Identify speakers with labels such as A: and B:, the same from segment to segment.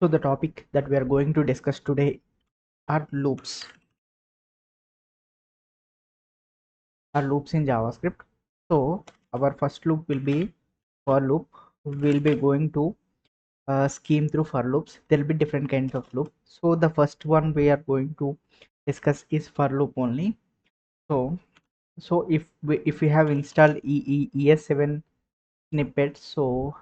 A: So the topic that we are going to discuss today are loops. Are loops in JavaScript. So our first loop will be for loop. We'll be going to scheme through for loops. There will be different kinds of loop. So the first one we are going to discuss is for loop only. So if we have installed ES7 snippet, so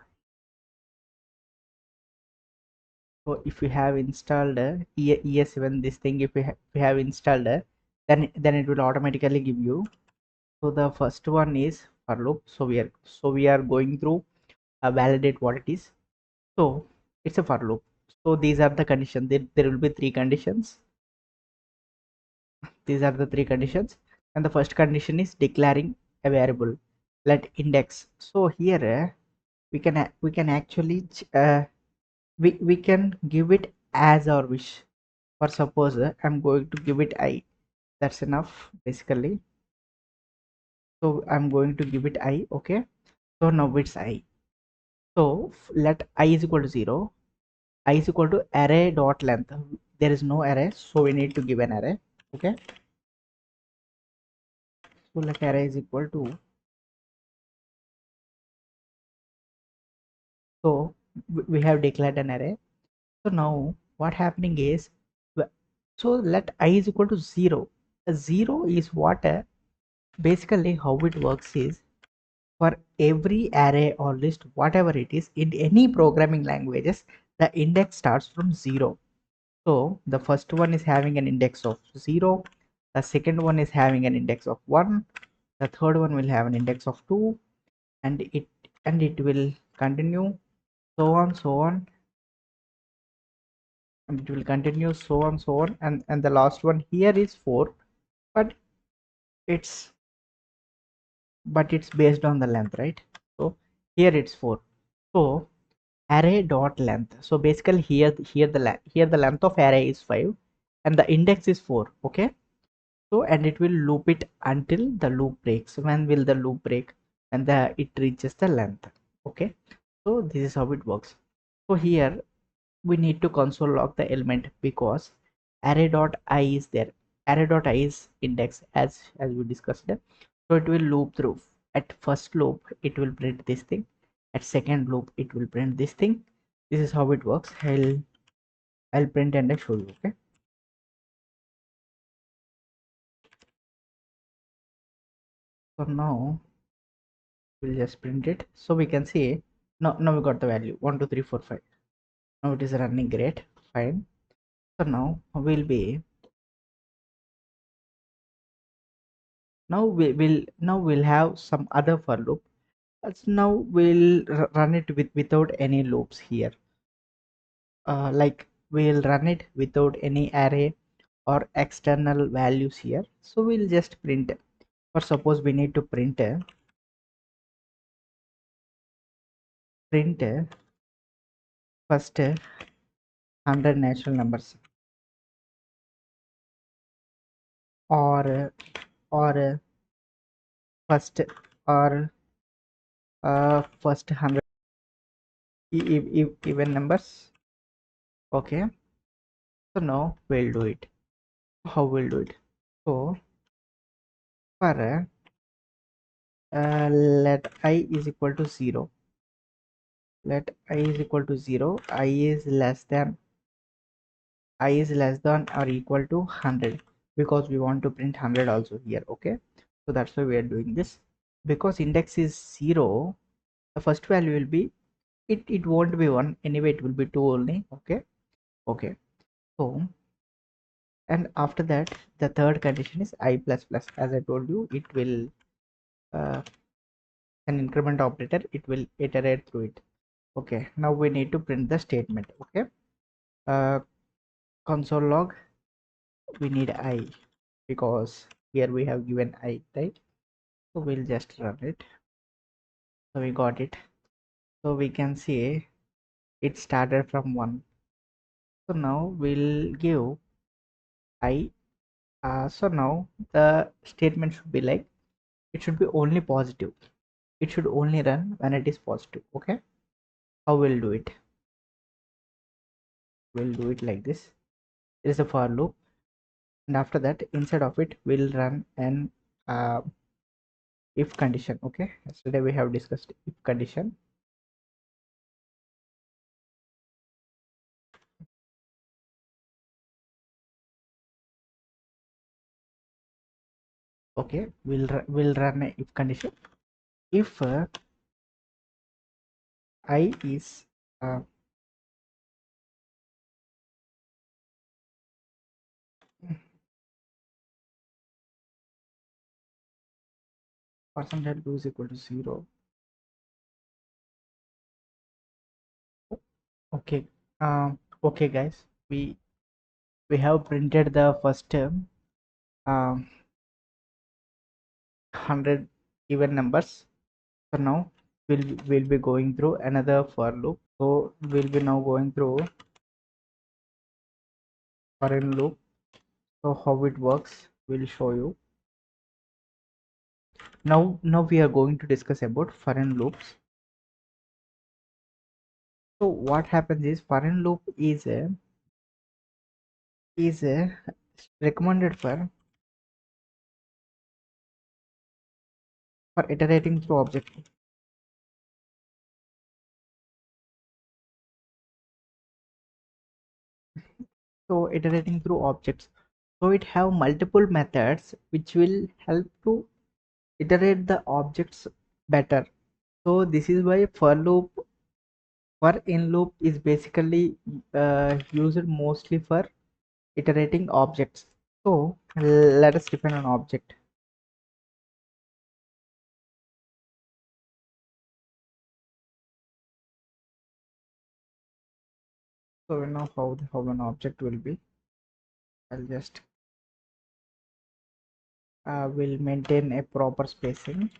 A: if we have installed ES7 this thing, if we have installed then it will automatically give you. So the first one is for loop. So we are going through validate what it is. So it's a for loop. So these are the conditions. There will be three conditions. These are the three conditions, and the first condition is declaring a variable let index. So here we can actually we can give it as our wish. For suppose I'm going to give it I. That's enough basically. So I'm going to give it I. Okay. So now it's I. So let I is equal to 0. I is equal to array dot length. There is no array, so we need to give an array. Okay. So let array is equal to. So we have declared an array. So now what happening is, so let I is equal to 0. A 0 is what basically how it works is, for every array or list whatever it is in any programming languages, the index starts from 0. So the first one is having an index of 0, the second one is having an index of 1, the third one will have an index of 2, and it will continue so on so on, and it will continue so on so on, and the last one here is 4, but it's it's based on the length, right? So here it's 4. So array dot length. So basically here the length of array is 5 and the index is 4. Okay. So and it will loop it until the loop breaks. When will the loop break? And it reaches the length. Okay. So this is how it works. So here we need to console log the element because array dot I is there. Array dot I is index as we discussed. So it will loop through. At first loop it will print this thing. At second loop it will print this thing. This is how it works. I'll print and I show you. Okay. So now we'll just print it. So we can see now we got the value 1 2 3 4 5. Now it is running great. Fine. So now we'll have some other for loop. Now we'll run it without any loops here. Like we'll run it without any array or external values here. So we'll just print. For suppose we need to print first 100 natural numbers, or first or first 100 even numbers. Okay. So now we'll do it. How we'll do it? So for let I is equal to 0. Let I is equal to 0. I is less than or equal to 100, because we want to print 100 also here. Okay. So that's why we are doing this. Because index is 0, the first value will be, it won't be 1 anyway, it will be 2 only. Okay. Okay. So and after that the third condition is I plus plus. As I told you, it will an increment operator, it will iterate through it. Okay. Now we need to print the statement. Okay. uh, Console log, we need I because here we have given I, right? So we'll just run it. So we got it. So we can see it started from 1. So now we'll give I. So now the statement should be like, it should be only positive. It should only run when it is positive. Okay. How we'll do it? we'll do it like this. There is a for loop, and after that inside of it we'll run an if condition. Okay, yesterday we have discussed if condition. Okay, we'll run a if condition. If I is percentage two is equal to 0. Okay, okay guys, we have printed the first term, 100 even numbers. So now we'll be going through another for loop. So we'll be now going through foreign loop. So how it works, we'll show you. Now we are going to discuss about foreign loops. So what happens is foreign loop is recommended for iterating through object. So iterating through objects. So it have multiple methods which will help to iterate the objects better. So this is why for in loop is basically used mostly for iterating objects. So let us define an object. So we know how an object will be. I'll just will maintain a proper spacing.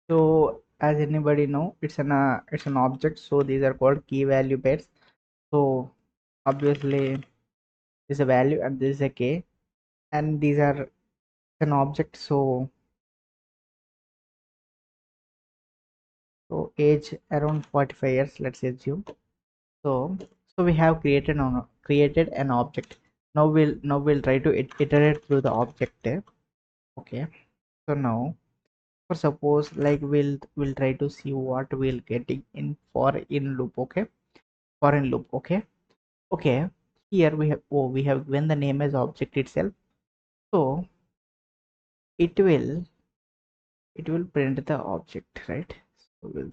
A: So as anybody know, it's an object. So these are called key value pairs. So obviously this is a value and this is a key, and these are an object. So age around 45 years, let's assume. So so we have created an object. Now we'll try to iterate through the object. Okay. So now for suppose like we'll try to see what we'll getting in for in loop. Okay, for in loop. Okay, okay, here we have given the name as object itself. So it will print the object, right? So we'll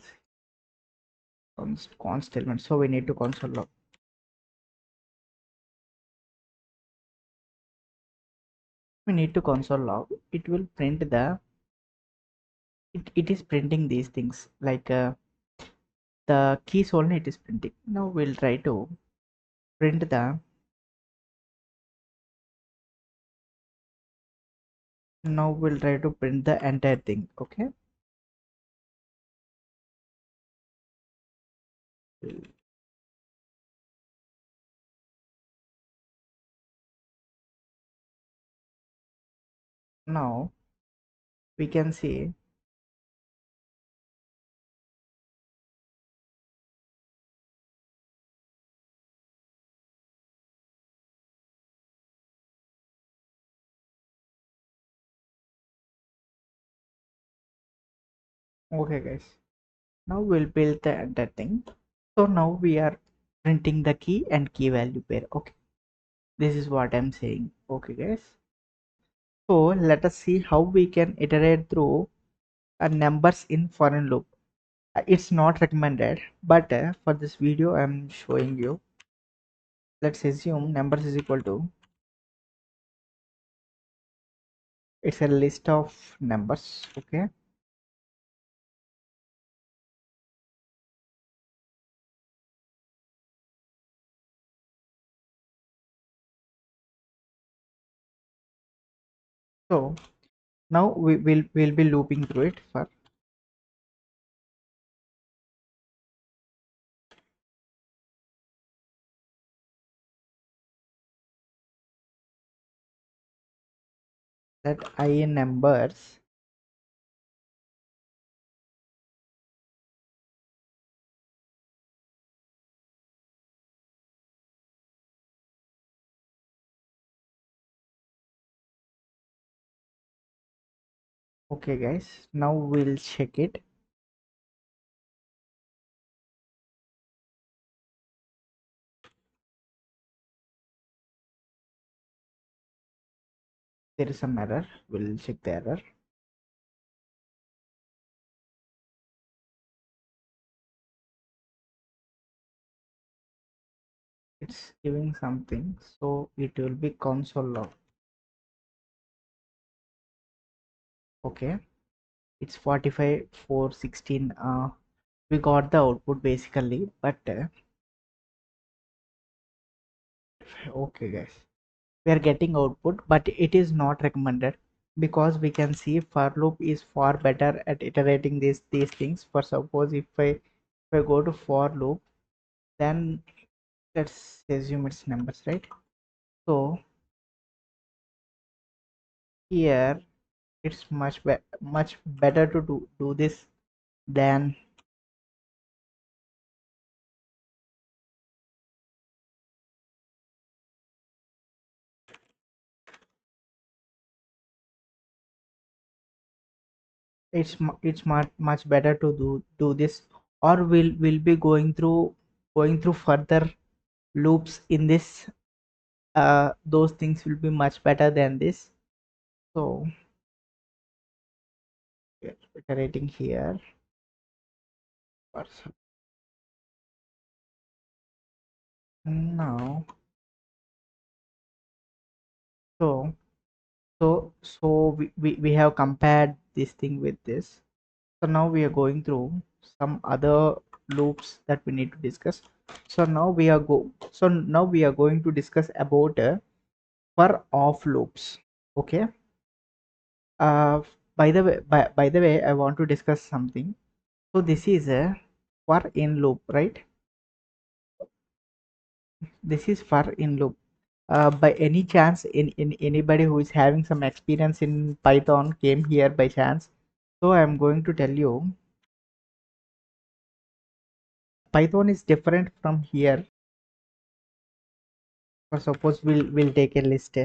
A: see const element. So we need to console log. We need to console log. It will print it is printing these things like the keys only it is printing. Now we'll try to print the now we'll try to print the entire thing. Okay, now we can see. Okay guys, now we'll build the entire thing. So now we are printing the key and key value pair. Okay, this is what I'm saying. Okay guys, so let us see how we can iterate through numbers in foreign loop. It's not recommended, but for this video I'm showing you. Let's assume numbers is equal to, it's a list of numbers. Okay, So now we'll be looping through it for that I in numbers. Okay guys, now we'll check it. There is some error. We'll check the error. It's giving something, so it will be console log. Okay, it's 45 416. We got the output basically, but okay guys, we are getting output, but it is not recommended because we can see for loop is far better at iterating these things. For suppose if I go to for loop, then let's assume it's numbers, right? So here it's much better to do this than it's much better to do this, or we'll be going through further loops in this. Those things will be much better than this. So we're iterating here. Now so we have compared this thing with this. So now we are going through some other loops that we need to discuss. So now we are going to discuss about for off loops. Okay. uh by the way, I want to discuss something. So this is a for in loop, right? This is for in loop. By any chance, in anybody who is having some experience in Python came here by chance? So I'm going to tell you, Python is different from here. For suppose we'll take a list.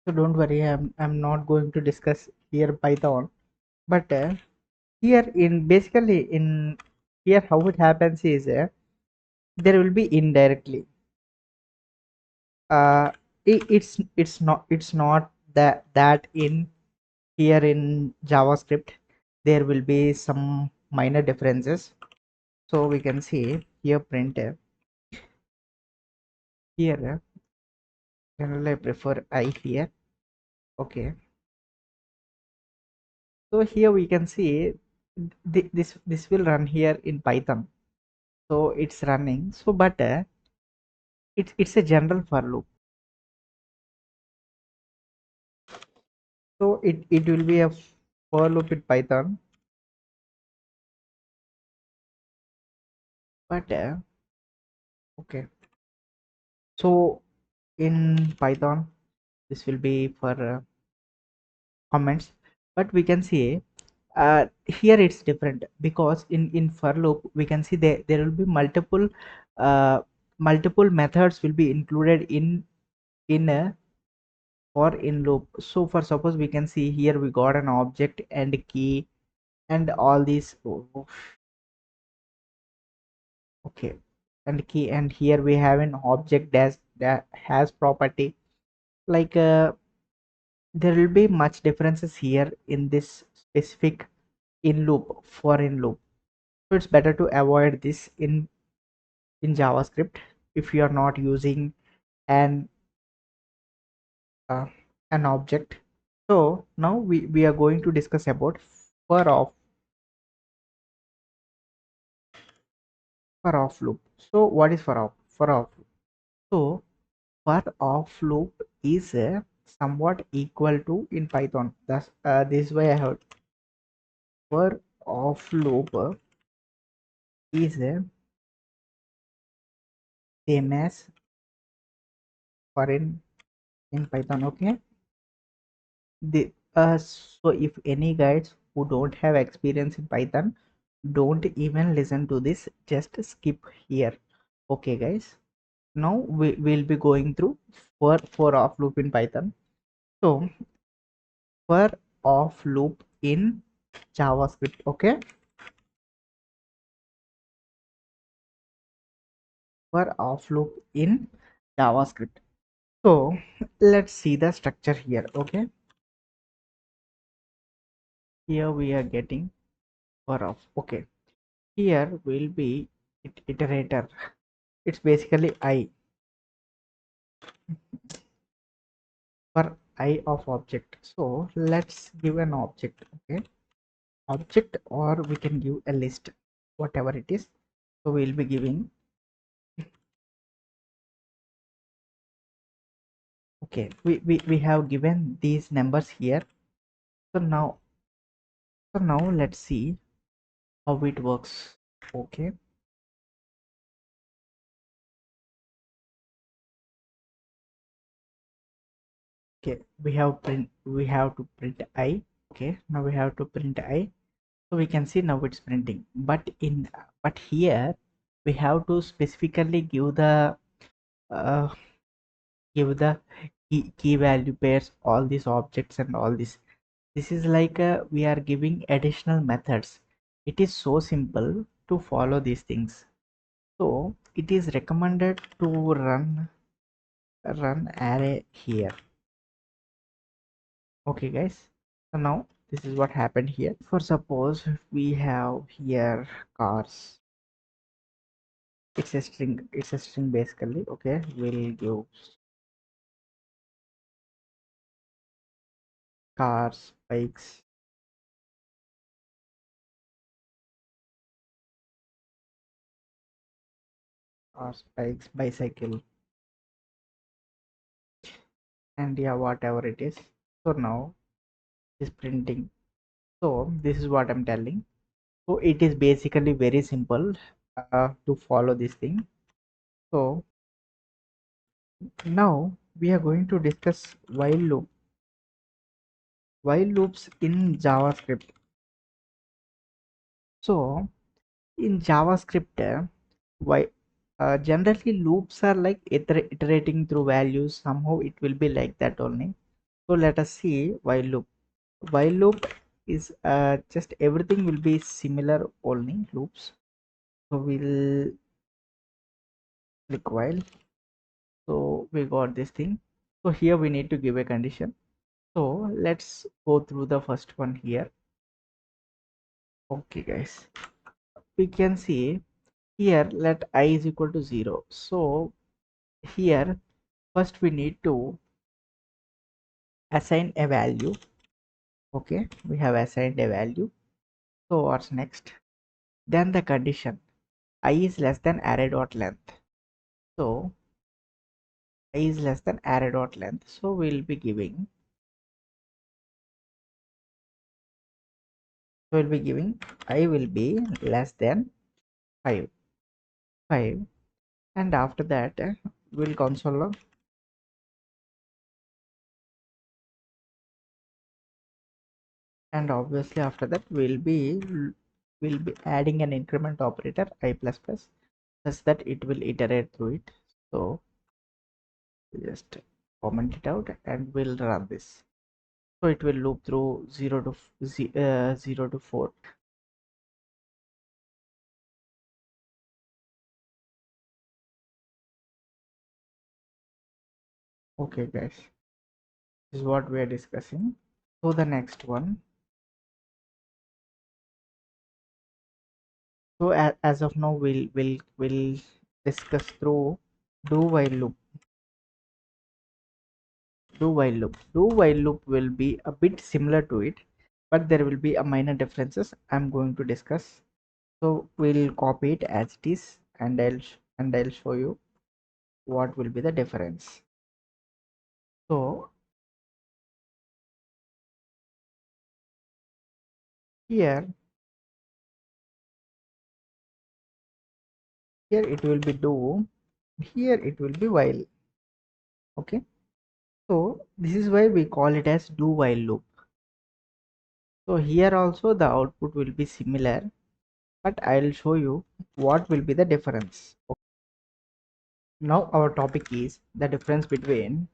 A: So don't worry, I'm not going to discuss here Python. But here in basically in here how it happens is there will be indirectly. uh it's not that in here in JavaScript there will be some minor differences. So we can see here print here generally I prefer I here. Okay, so here we can see this will run here in Python. So it's running, so but it's a general for loop. So it will be a for loop in Python, but okay. So in Python this will be for comments, but we can see here it's different because in for loop we can see there will be uh, multiple methods will be included in a for in loop. So for suppose we can see here we got an object and key and all these. Okay, and key, and here we have an object that has property like there will be much differences here in this specific in loop for in loop. So it's better to avoid this in JavaScript if you are not using an uh, an object. So now we are going to discuss about for off. for off loop. So what is for off loop? So for off loop is somewhat equal to in Python. That's this way I have for off loop is same as for in Python. Okay. So if any guys who don't have experience in Python, don't even listen to this. Just skip here. Okay, guys. Now we will be going through for off loop in Python. So for off loop in JavaScript. Okay, for off loop in JavaScript. So let's see the structure here. Okay, here we are getting for off. Okay, here will be iterator. It's basically I for I of object. So let's give an object. Okay, object, or we can give a list, whatever it is. So we'll be giving. Okay, we have given these numbers here. So now let's see how it works. Okay, okay, we have to print I. Okay, now we have to print I. So we can see now it's printing, but here we have to specifically uh, give the key value pairs, all these objects and all this. This is like we are giving additional methods. It is so simple to follow these things. So it is recommended to run array here. Okay, guys. So now this is what happened here. For suppose if we have here cars, it's a string. It's a string basically. Okay, we'll give cars, bikes, bicycle, and yeah, whatever it is. So now is printing. So this is what I'm telling. So it is basically very simple to follow this thing. So now we are going to discuss while loops in JavaScript. So in JavaScript, why generally loops are like iterating through values. Somehow it will be like that only. So let us see while loop. While loop is just everything will be similar only loops. So we'll click while. So we got this thing. So here we need to give a condition. So let's go through the first one here. Okay, guys, we can see here let I is equal to 0. So here first we need to assign a value. Okay, we have assigned a value. So what's next? Then the condition I is less than array dot length. So I is less than array dot length. So we'll be giving. So we'll be giving I will be less than 5. 5, and after that we'll console log, and obviously after that we'll be adding an increment operator I plus plus such that it will iterate through it. So just comment it out and we'll run this. So it will loop through 0 to 4. Okay, guys, this is what we are discussing. So the next one. So as of now we'll discuss through do while loop. Do while loop will be a bit similar to it, but there will be a minor differences I'm going to discuss. So we'll copy it as it is and I'll show you what will be the difference. So here it will be do, here it will be while. Okay, so this is why we call it as do while loop. So here also the output will be similar, but I'll show you what will be the difference. Okay. Now our topic is the difference between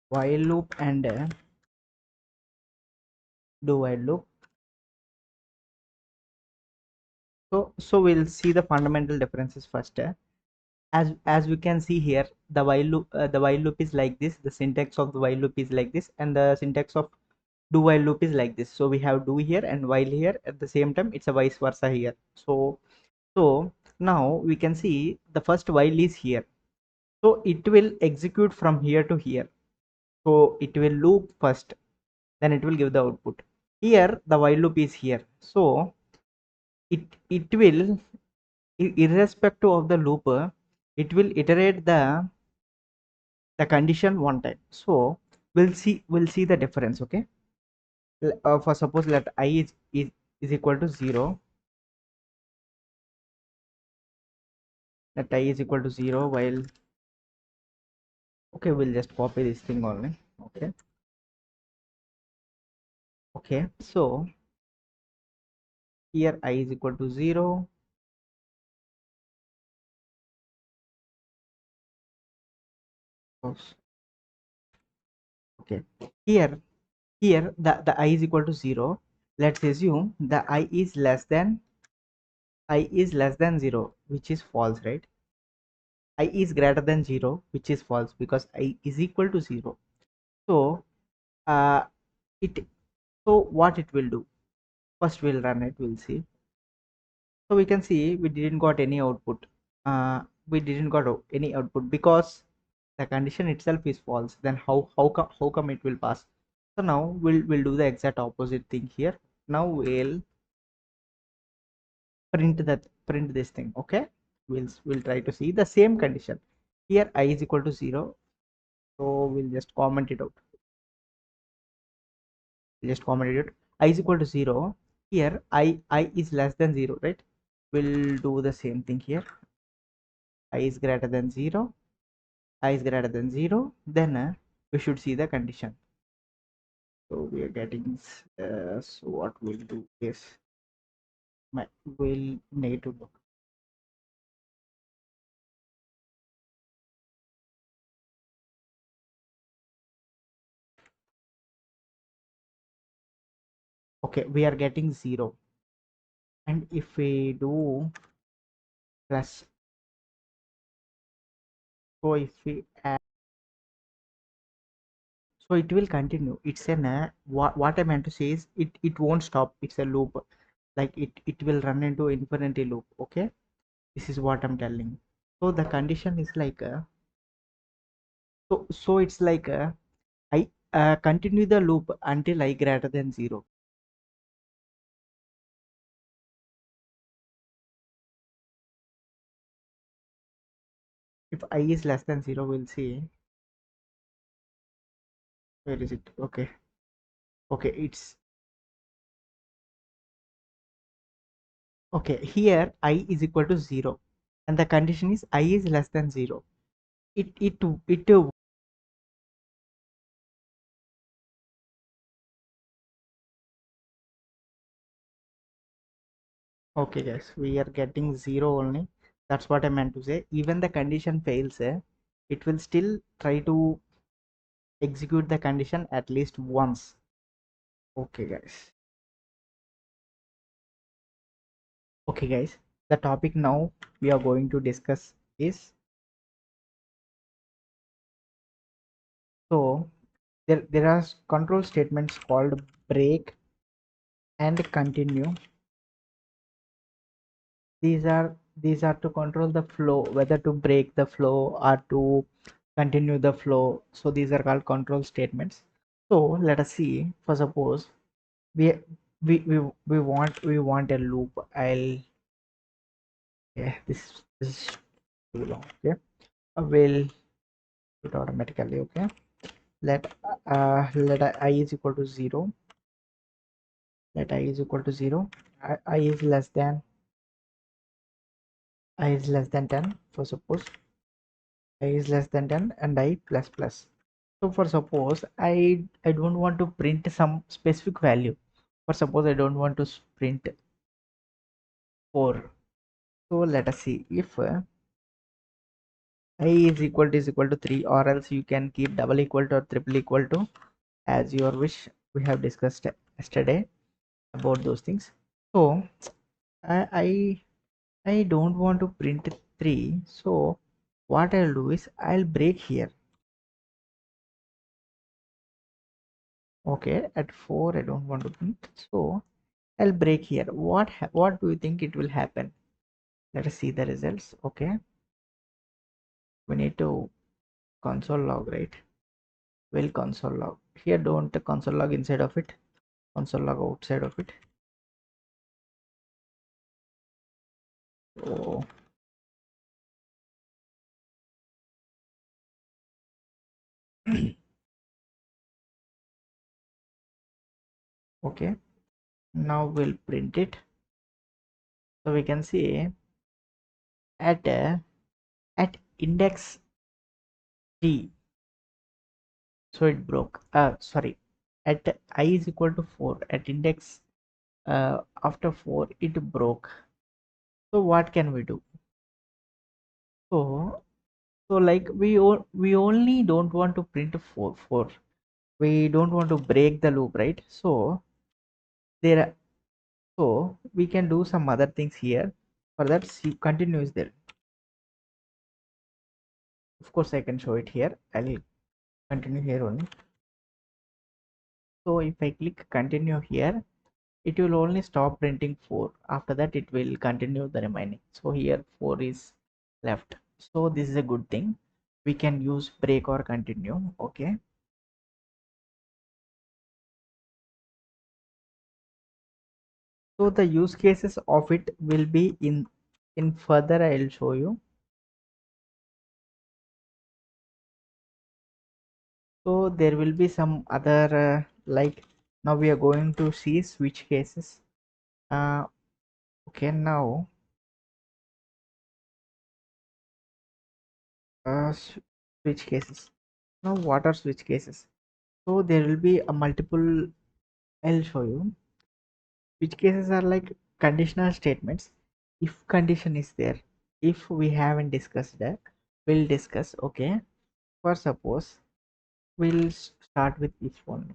A: while loop and do while loop. So we'll see the fundamental differences first. As we can see here, the while loop is like this, the syntax of the while loop is like this, and the syntax of do while loop is like this. So we have do here and while here at the same time. It's a vice versa here. So now we can see the first while is here, so it will execute from here to here. So it will loop first, then it will give the output. Here the while loop is here, so it will, irrespective of the loop, it will iterate the condition one time. So we'll see the difference. Okay, for suppose let I is equal to 0, let I is equal to 0 while, okay, we'll just copy this thing only. Okay, okay, so here I is equal to 0. Okay, here the I is equal to 0. Let's assume the I is less than 0, which is false, right? I is greater than 0, which is false, because I is equal to 0. So it so what it will do, first we'll run it, we'll see. So we can see we didn't got any output. We didn't got any output because the condition itself is false. Then how come it will pass? So now we'll do the exact opposite thing here. Now we'll print this thing. Okay, we'll try to see the same condition. Here I is equal to 0, so we'll just comment it out. Just comment it out. I is equal to 0. Here I is less than 0, right? We'll do the same thing here. I is greater than 0. I is greater than 0. Then we should see the condition. So we are getting so what we'll do is we'll need to look. Okay, we are getting 0, and if we do plus, so if we add, so it will continue. It's an what I meant to say is it won't stop. It's a loop, like it will run into infinity loop. Okay, this is what I'm telling. So the condition is like so it's like I continue the loop until I greater than 0. If I is less than 0, we'll see where is it. Okay, okay, it's okay. Here I is equal to 0, and the condition is I is less than 0. It Okay guys, we are getting 0 only. That's what I meant to say. Even the condition fails, it will still try to execute the condition at least once. Okay guys. Okay guys, the topic now we are going to discuss is, so there are control statements called break and continue. These are to control the flow, whether to break the flow or to continue the flow. So these are called control statements. So let us see. For suppose we we want a loop. Yeah, this is too long. Okay, we'll do it automatically. Okay, let I is equal to 0. Let I is equal to 0. I is less than 10. For suppose I is less than 10 and I plus plus. So for suppose I don't want to print some specific value. For suppose I don't want to print 4. So let us see if I is equal to 3, or else you can keep double equal to or triple equal to as your wish. We have discussed yesterday about those things. So I I don't want to print 3. So what I'll do is I'll break here. Okay, at 4 I don't want to print, so I'll break here. What do you think it will happen? Let us see the results. Okay, we need to console log, right? Will console log here. Don't console log inside of it, console log outside of it. So okay, now we'll print it. So we can see at index 3, so it broke. Sorry, at I is equal to 4, at index after 4 it broke. So what can we do? So like we only don't want to print 4. We don't want to break the loop, right? So there are, so we can do some other things here. For that, C continue is there. Of course I can show it here. I'll continue here only. So if I click continue here, it will only stop printing 4. After that it will continue the remaining. So here 4 is left. So this is a good thing. We can use break or continue. Okay, so the use cases of it will be in further. I'll show you. So there will be some other like, now we are going to see switch cases. Okay, now switch cases. Now what are switch cases? So there will be a multiple. I'll show you. Switch cases are like conditional statements. If condition is there, if we haven't discussed that, we'll discuss. Okay, for suppose we'll start with if only.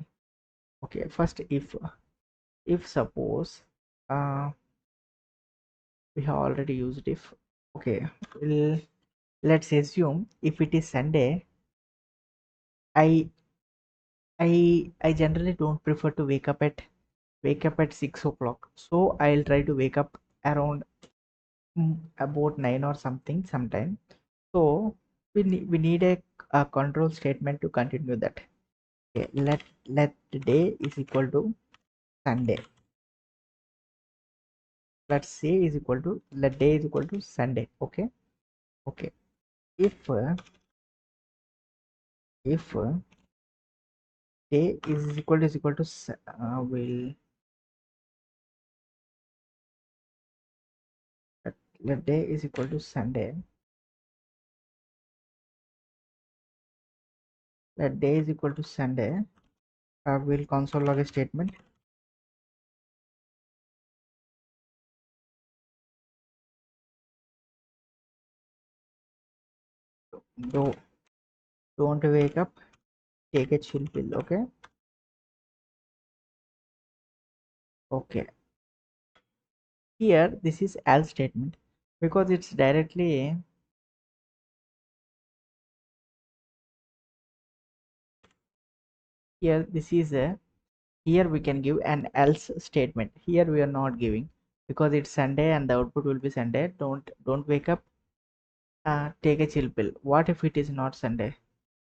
A: Okay, first if suppose uh, we have already used if. Okay, we'll, let's assume if it is Sunday, i I generally don't prefer to wake up at 6 o'clock, so I'll try to wake up around about 9 or something sometime. So we need a control statement to continue that. Okay, let the day is equal to Sunday. Let's say is equal to, let day is equal to Sunday. Okay, okay, if if day is equal to will let day is equal to Sunday. Let day is equal to Sunday. We'll console log a statement. Do don't wake up, take a chill pill. Okay, okay, here this is else statement because it's directly, here this is a, here we can give an else statement. Here we are not giving because it's Sunday and the output will be Sunday. Don't wake up, take a chill pill. What if it is not Sunday,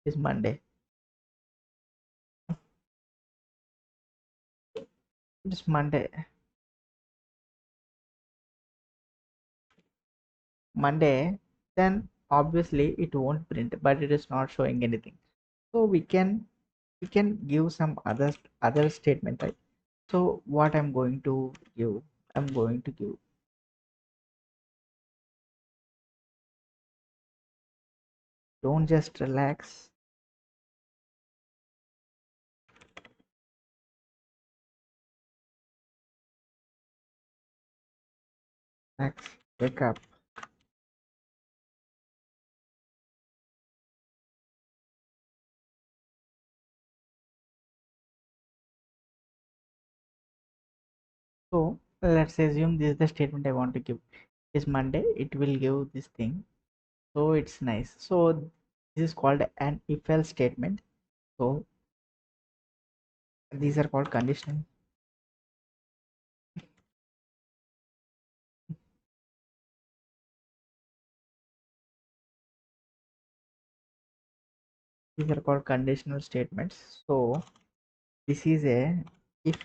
A: it's Monday? it's Monday, then obviously it won't print, but it is not showing anything. So we can give some other statement, right? So what I'm going to give, I'm going to give, don't just relax, relax, wake up. So let's assume this is the statement I want to give. Is Monday, it will give this thing. So it's nice. So this is called an if else statement. So these are called conditional. These are called conditional statements. So this is a if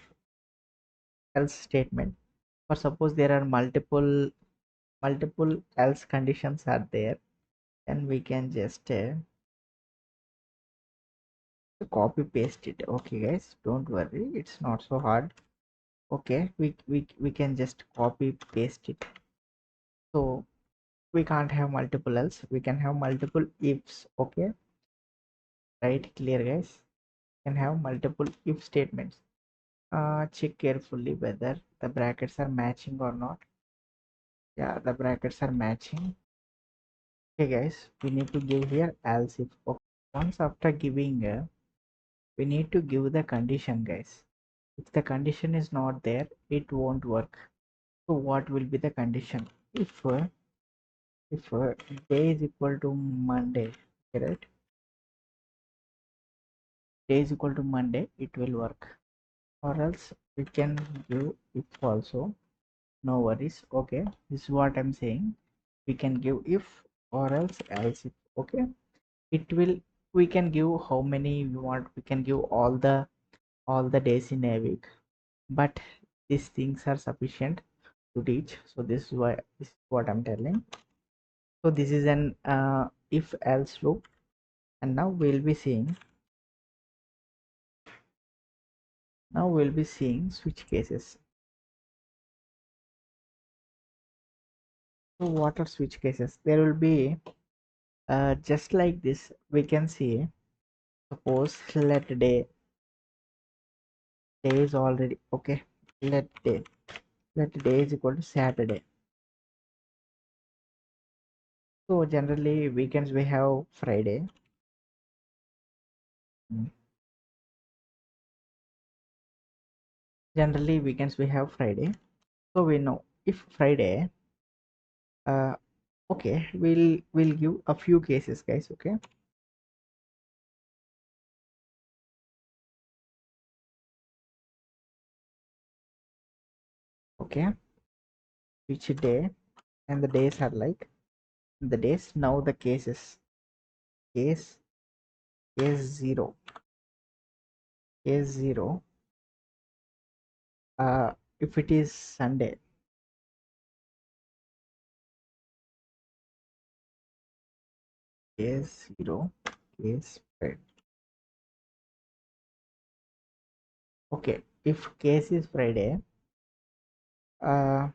A: else statement. For suppose there are multiple else conditions are there, then we can just copy paste it. Okay guys, don't worry, it's not so hard. Okay, we can just copy paste it. So we can't have multiple else, we can have multiple ifs. Okay, right, clear guys, can have multiple if statements. Check carefully whether the brackets are matching or not. Yeah, the brackets are matching. Okay guys, we need to give here else if. Okay. Once after giving we need to give the condition guys. If the condition is not there, it won't work. So what will be the condition? If day is equal to Monday, okay, right, day is equal to Monday, it will work. Or else we can give if also, no worries. Okay, this is what I'm saying, we can give if or else if. Okay, it will, we can give how many we want, we can give all the days in a week, but these things are sufficient to teach. So this is why, this is what I'm telling. So this is an if else loop, and now we'll be seeing switch cases. So what are switch cases? There will be just like this, we can see, suppose day is already okay, let day is equal to Saturday. So generally weekends we have Friday. Mm. Generally weekends we have Friday. So we know if Friday, uh okay, we'll give a few cases guys. Okay, okay, which day, and the days are like the days. Now the cases, case case 0, case 0, if it is Sunday, case 0, case spread. Okay, if case is Friday, uh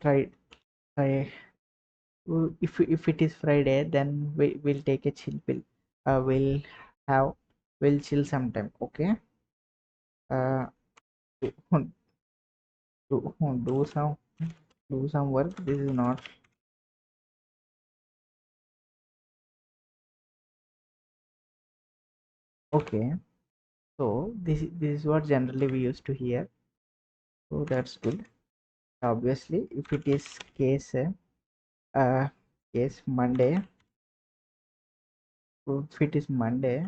A: try if it is Friday, then we'll take a chill pill. Have we'll chill sometime. Okay, do, do, do some do some work. This is not okay. So this is what generally we used to hear. So that's good. Obviously, if it is uh case Monday, so if it is Monday,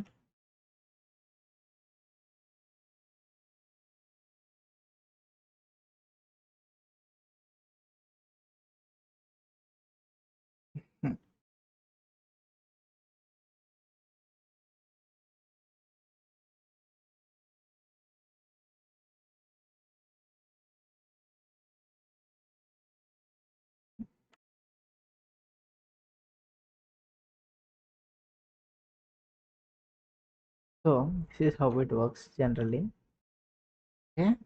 A: hmm, So this is how it works generally. Okay,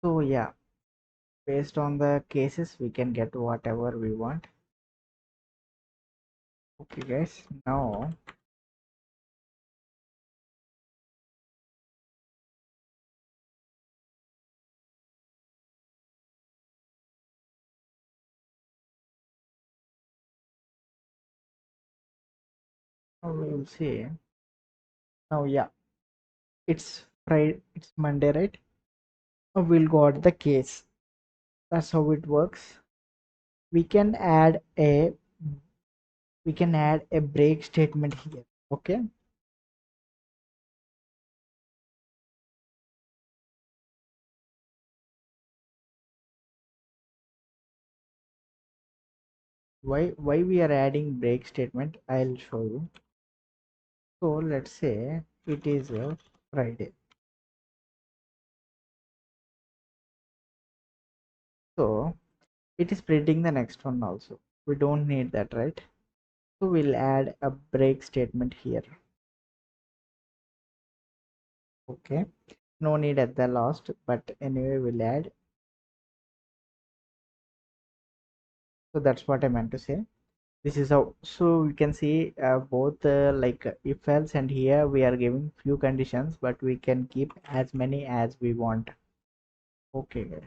A: so yeah, based on the cases we can get whatever we want. Okay guys, now we will see. Now yeah, it's Friday, it's Monday, right? Now we'll got the case. That's how it works. We can add a break statement here. Okay, why we are adding break statement, I'll show you. So let's say it is a Friday. So it is printing the next one also. We don't need that, right? So we'll add a break statement here. Okay, no need at the last, but anyway we'll add. So that's what I meant to say. This is how, so we can see both like if else, and here we are giving few conditions, but we can keep as many as we want. Okay guys,